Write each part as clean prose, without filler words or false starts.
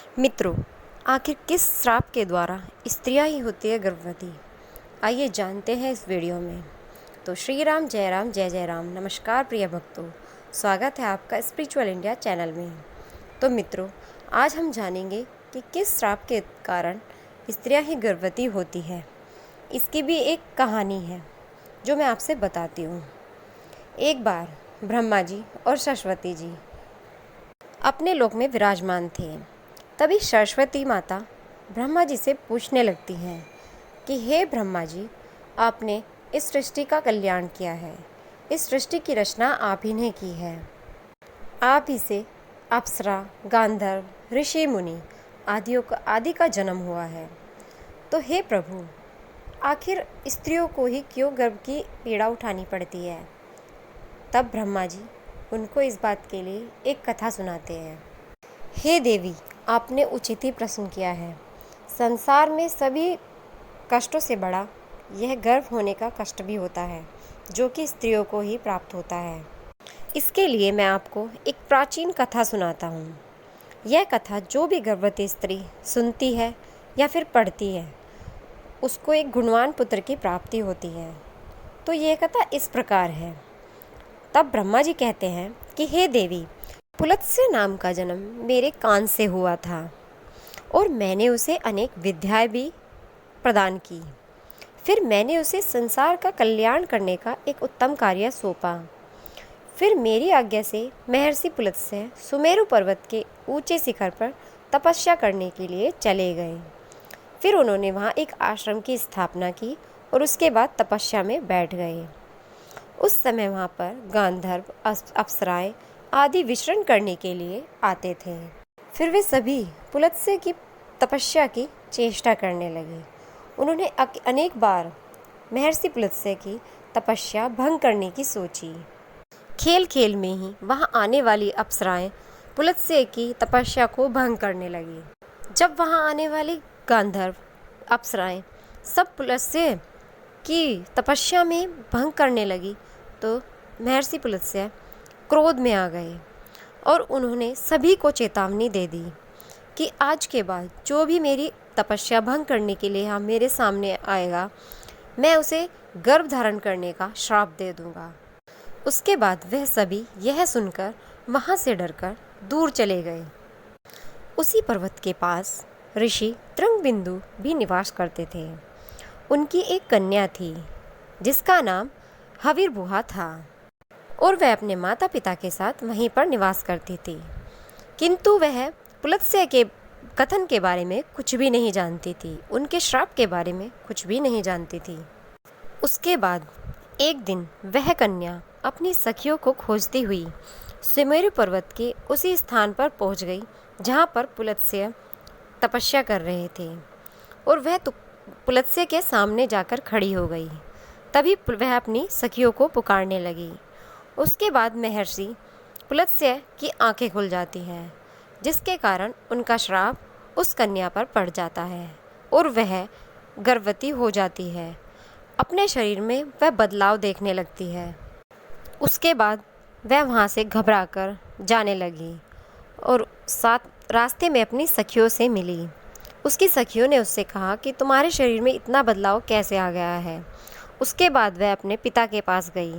मित्रों, आखिर किस श्राप के द्वारा स्त्रियां ही होती है गर्भवती? आइए जानते हैं इस वीडियो में। तो श्री राम जय जय राम। नमस्कार प्रिय भक्तों, स्वागत है आपका स्पिरिचुअल इंडिया चैनल में। तो मित्रों, आज हम जानेंगे कि किस श्राप के कारण स्त्रियां ही गर्भवती होती है। इसकी भी एक कहानी है जो मैं आपसे बताती हूँ। एक बार ब्रह्मा जी और सरस्वती जी अपने लोक में विराजमान थे। तभी सरस्वती माता ब्रह्मा जी से पूछने लगती हैं कि हे ब्रह्मा जी, आपने इस सृष्टि का कल्याण किया है, इस सृष्टि की रचना आप ही ने की है, आप ही से अप्सरा, गांधर्व, ऋषि मुनि आदि का जन्म हुआ है। तो हे प्रभु, आखिर स्त्रियों को ही क्यों गर्भ की पीड़ा उठानी पड़ती है? तब ब्रह्मा जी उनको इस बात के लिए एक कथा सुनाते हैं। हे देवी, आपने उचित ही प्रश्न किया है। संसार में सभी कष्टों से बड़ा यह गर्भ होने का कष्ट भी होता है, जो कि स्त्रियों को ही प्राप्त होता है। इसके लिए मैं आपको एक प्राचीन कथा सुनाता हूँ। यह कथा जो भी गर्भवती स्त्री सुनती है या फिर पढ़ती है, उसको एक गुणवान पुत्र की प्राप्ति होती है। तो यह कथा इस प्रकार है। तब ब्रह्मा जी कहते हैं कि हे देवी, पुलत्स्य नाम का जन्म मेरे कान से हुआ था और मैंने उसे अनेक विद्याएं भी प्रदान की। फिर मैंने उसे संसार का कल्याण करने का एक उत्तम कार्य सौंपा। फिर मेरी आज्ञा से महर्षि पुलत्स्य सुमेरु पर्वत के ऊंचे शिखर पर तपस्या करने के लिए चले गए। फिर उन्होंने वहाँ एक आश्रम की स्थापना की और उसके बाद तपस्या में बैठ गए। उस समय वहाँ पर गांधर्व, अप्सराएं आदि विचरण करने के लिए आते थे। फिर वे सभी पुलत्स्य की तपस्या की चेष्टा करने लगे। उन्होंने अनेक बार महर्षि पुलत्स्य की तपस्या भंग करने की सोची। खेल खेल में ही वहाँ आने वाली अप्सराएं पुलत्स्य की तपस्या को भंग करने लगी। जब वहाँ आने वाली गांधर्व, अप्सराएं सब पुलत्स्य की तपस्या में भंग करने लगी, तो महर्षि पुलत्स्य क्रोध में आ गए और उन्होंने सभी को चेतावनी दे दी कि आज के बाद जो भी मेरी तपस्या भंग करने के लिए मेरे सामने आएगा, मैं उसे गर्भ धारण करने का श्राप दे दूंगा। उसके बाद वह सभी यह सुनकर वहाँ से डरकर दूर चले गए। उसी पर्वत के पास ऋषि त्रिंगबिंदु भी निवास करते थे। उनकी एक कन्या थी जिसका नाम हविर्भुआ था और वह अपने माता पिता के साथ वहीं पर निवास करती थी, किंतु वह पुलत्स्य के कथन के बारे में कुछ भी नहीं जानती थी, उनके श्राप के बारे में कुछ भी नहीं जानती थी। उसके बाद एक दिन वह कन्या अपनी सखियों को खोजती हुई सुमेरु पर्वत के उसी स्थान पर पहुंच गई जहां पर पुलत्स्य तपस्या कर रहे थे और वह पुलत्स्य के सामने जाकर खड़ी हो गई। तभी वह अपनी सखियों को पुकारने लगी। उसके बाद महर्षि पुलत्स्य की आंखें खुल जाती हैं, जिसके कारण उनका श्राप उस कन्या पर पड़ जाता है और वह गर्भवती हो जाती है। अपने शरीर में वह बदलाव देखने लगती है। उसके बाद वह वहाँ से घबराकर जाने लगी और साथ रास्ते में अपनी सखियों से मिली। उसकी सखियों ने उससे कहा कि तुम्हारे शरीर में इतना बदलाव कैसे आ गया है। उसके बाद वह अपने पिता के पास गई।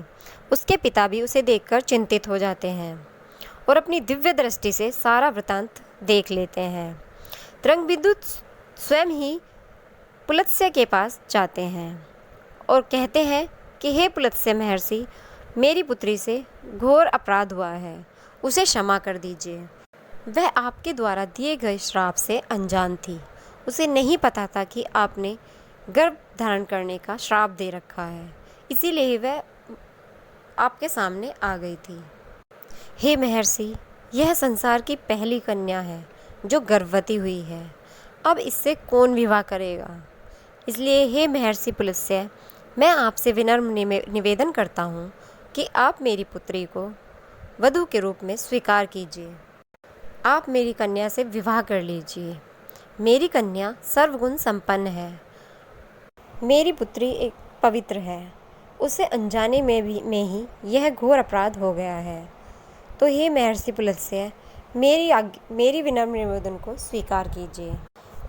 उसके पिता भी उसे देखकर चिंतित हो जाते हैं और अपनी दिव्य दृष्टि से सारा वृतांत देख लेते हैं। त्रिंगबिंदु स्वयं ही पुलत्स्य के पास जाते हैं और कहते हैं कि हे पुलत्स्य महर्षि, मेरी पुत्री से घोर अपराध हुआ है, उसे क्षमा कर दीजिए। वह आपके द्वारा दिए गए श्राप से अनजान थी, उसे नहीं पता था कि आपने गर्भ धारण करने का श्राप दे रखा है, इसीलिए वह आपके सामने आ गई थी। हे महर्षि, यह संसार की पहली कन्या है जो गर्भवती हुई है। अब इससे कौन विवाह करेगा? इसलिए हे महर्षि पुलत्स्य, मैं आपसे विनम्र निवेदन करता हूँ कि आप मेरी पुत्री को वधू के रूप में स्वीकार कीजिए। आप मेरी कन्या से विवाह कर लीजिए। मेरी कन्या सर्वगुण संपन्न है। मेरी पुत्री एक पवित्र है, उसे अनजाने में ही यह घोर अपराध हो गया है। तो हे महर्षि पुलत्स्य, मेरी विनम्र निवेदन को स्वीकार कीजिए।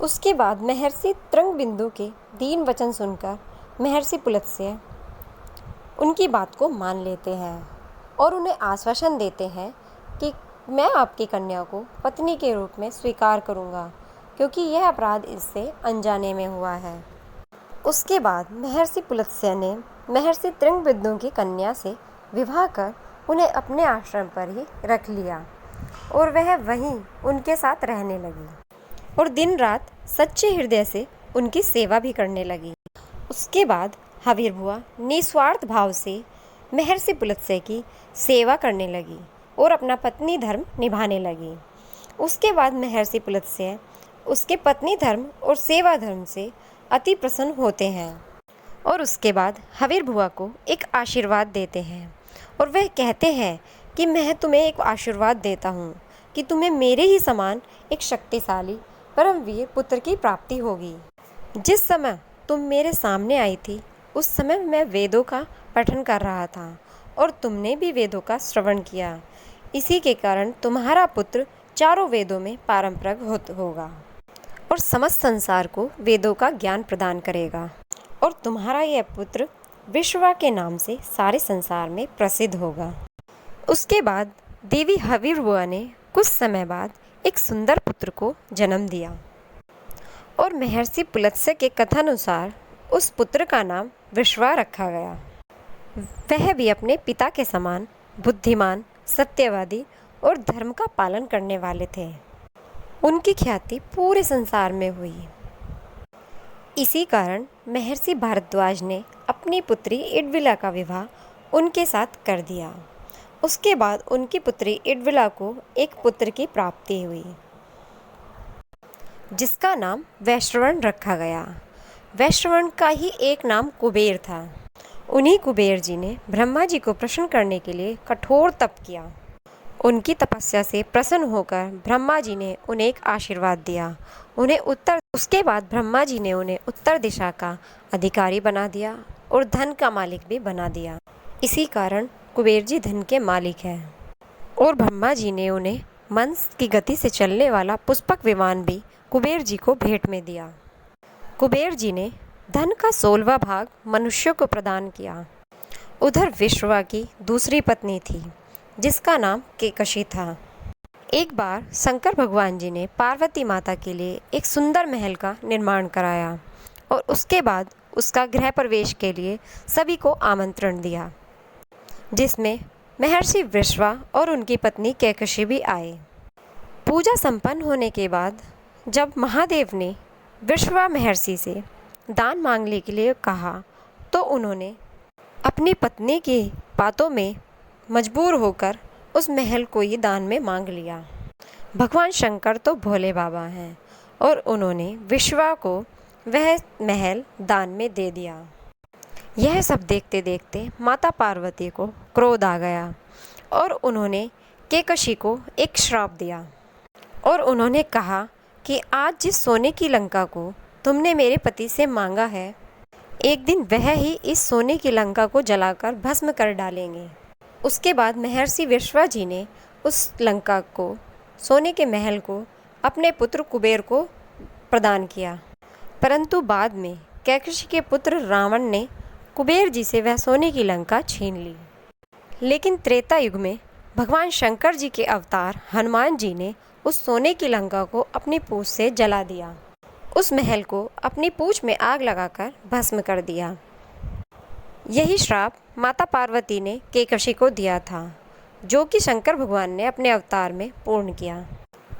उसके बाद महर्षि तृणबिंदु के दीन वचन सुनकर महर्षि पुलत्स्य उनकी बात को मान लेते हैं और उन्हें आश्वासन देते हैं कि मैं आपकी कन्या को पत्नी के रूप में स्वीकार करूंगा, क्योंकि यह अपराध इससे अनजाने में हुआ है। उसके बाद महर्षि पुलत्स्य ने महर्षि तृणबिंदु की कन्या से विवाह कर उन्हें अपने आश्रम पर ही रख लिया और वह वहीं उनके साथ रहने लगी और दिन रात सच्चे हृदय से उनकी सेवा भी करने लगी। उसके बाद हविर्भुआ निस्वार्थ भाव से महर्षि पुलत्स्य की सेवा करने लगी और अपना पत्नी धर्म निभाने लगी। उसके बाद महर्षि पुलत्स्य उसके पत्नी धर्म और सेवा धर्म से अति प्रसन्न होते हैं और उसके बाद हविर्भुआ को एक आशीर्वाद देते हैं और वह कहते हैं कि मैं तुम्हें एक आशीर्वाद देता हूँ कि तुम्हें मेरे ही समान एक शक्तिशाली परमवीर पुत्र की प्राप्ति होगी। जिस समय तुम मेरे सामने आई थी उस समय मैं वेदों का पठन कर रहा था और तुमने भी वेदों का श्रवण किया। इसी के कारण तुम्हारा पुत्र चारों वेदों में पारंपरिक होगा और समस्त संसार को वेदों का ज्ञान प्रदान करेगा और तुम्हारा यह पुत्र विश्वा के नाम से सारे संसार में प्रसिद्ध होगा। उसके बाद देवी हविर्भुआ ने कुछ समय बाद एक सुंदर पुत्र को जन्म दिया और महर्षि पुलत्स्य के कथानुसार उस पुत्र का नाम विश्वा रखा गया। वह भी अपने पिता के समान बुद्धिमान, सत्यवादी और धर्म का पालन करने वाले थे। उनकी ख्याति पूरे संसार में हुई। इसी कारण महर्षि भारद्वाज ने अपनी पुत्री इडविला का विवाह उनके साथ कर दिया। उसके बाद उनकी पुत्री इडविला को एक पुत्र की प्राप्ति हुई जिसका नाम वैश्रवण रखा गया। वैश्रवण का ही एक नाम कुबेर था। उन्हीं कुबेर जी ने ब्रह्मा जी को प्रसन्न करने के लिए कठोर तप किया। उनकी तपस्या से प्रसन्न होकर ब्रह्मा जी ने उन्हें एक आशीर्वाद दिया। उसके बाद ब्रह्मा जी ने उन्हें उत्तर दिशा का अधिकारी बना दिया और धन का मालिक भी बना दिया। इसी कारण कुबेर जी धन के मालिक हैं और ब्रह्मा जी ने उन्हें मन की गति से चलने वाला पुष्पक विमान भी कुबेर जी को भेंट में दिया। कुबेर जी ने धन का 16वां भाग मनुष्यों को प्रदान किया। उधर विश्वा की दूसरी पत्नी थी जिसका नाम केकशी था। एक बार शंकर भगवान जी ने पार्वती माता के लिए एक सुंदर महल का निर्माण कराया और उसके बाद उसका गृह प्रवेश के लिए सभी को आमंत्रण दिया, जिसमें महर्षि विश्वा और उनकी पत्नी केकशी भी आए। पूजा संपन्न होने के बाद जब महादेव ने विश्वा महर्षि से दान मांगने के लिए कहा तो उन्होंने अपनी पत्नी की बातों में मजबूर होकर उस महल को ही दान में मांग लिया। भगवान शंकर तो भोले बाबा हैं और उन्होंने विश्वा को वह महल दान में दे दिया। यह सब देखते देखते माता पार्वती को क्रोध आ गया और उन्होंने केकशी को एक श्राप दिया और उन्होंने कहा कि आज जिस सोने की लंका को तुमने मेरे पति से मांगा है, एक दिन वह ही इस सोने की लंका को जलाकर भस्म कर डालेंगे। उसके बाद महर्षि विश्वा जी ने उस लंका को, सोने के महल को अपने पुत्र कुबेर को प्रदान किया, परंतु बाद में केकशी के पुत्र रावण ने कुबेर जी से वह सोने की लंका छीन ली। लेकिन त्रेता युग में भगवान शंकर जी के अवतार हनुमान जी ने उस सोने की लंका को अपनी पूंछ से जला दिया। उस महल को अपनी पूंछ में आग लगाकर भस्म कर दिया। यही श्राप माता पार्वती ने केकशी को दिया था, जो कि शंकर भगवान ने अपने अवतार में पूर्ण किया।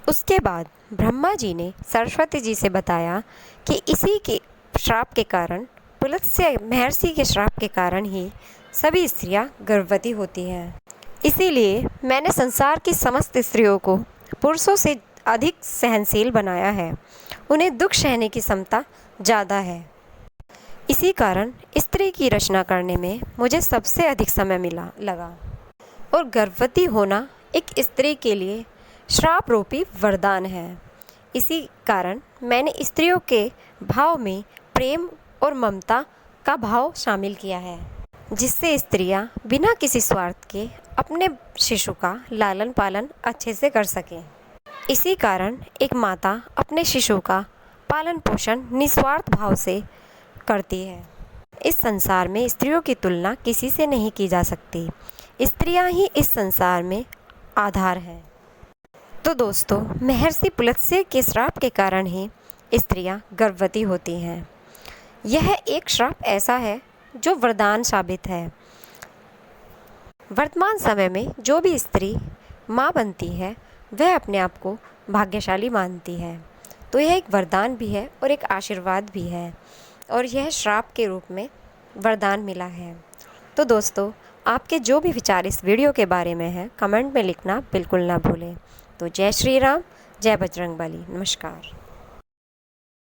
उसके बाद ब्रह्मा जी ने सरस्वती जी से बताया कि इसी के श्राप के कारण, पुलत्स्य महर्षि के श्राप के कारण ही सभी स्त्रियां गर्भवती होती हैं। इसीलिए मैंने संसार की समस्त स्त्रियों को पुरुषों से अधिक सहनशील बनाया है। उन्हें दुख सहने की क्षमता ज़्यादा है। इसी कारण स्त्री की रचना करने में मुझे सबसे अधिक समय लगा और गर्भवती होना एक स्त्री के लिए श्राप रूपी वरदान है। इसी कारण मैंने स्त्रियों के भाव में प्रेम और ममता का भाव शामिल किया है, जिससे स्त्रियां बिना किसी स्वार्थ के अपने शिशु का लालन पालन अच्छे से कर सकें। इसी कारण एक माता अपने शिशु का पालन पोषण निस्वार्थ भाव से करती है। इस संसार में स्त्रियों की तुलना किसी से नहीं की जा सकती। स्त्रियां ही इस संसार में आधार हैं। तो दोस्तों, महर्षि पुलत्स्य के श्राप के कारण ही स्त्रियां गर्भवती होती हैं। यह एक श्राप ऐसा है जो वरदान साबित है। वर्तमान समय में जो भी स्त्री माँ बनती है वह अपने आप को भाग्यशाली मानती है। तो यह एक वरदान भी है और एक आशीर्वाद भी है, और यह श्राप के रूप में वरदान मिला है। तो दोस्तों, आपके जो भी विचार इस वीडियो के बारे में हैं कमेंट में लिखना बिल्कुल ना भूलें। तो जय श्री राम, जय बजरंगबली, नमस्कार।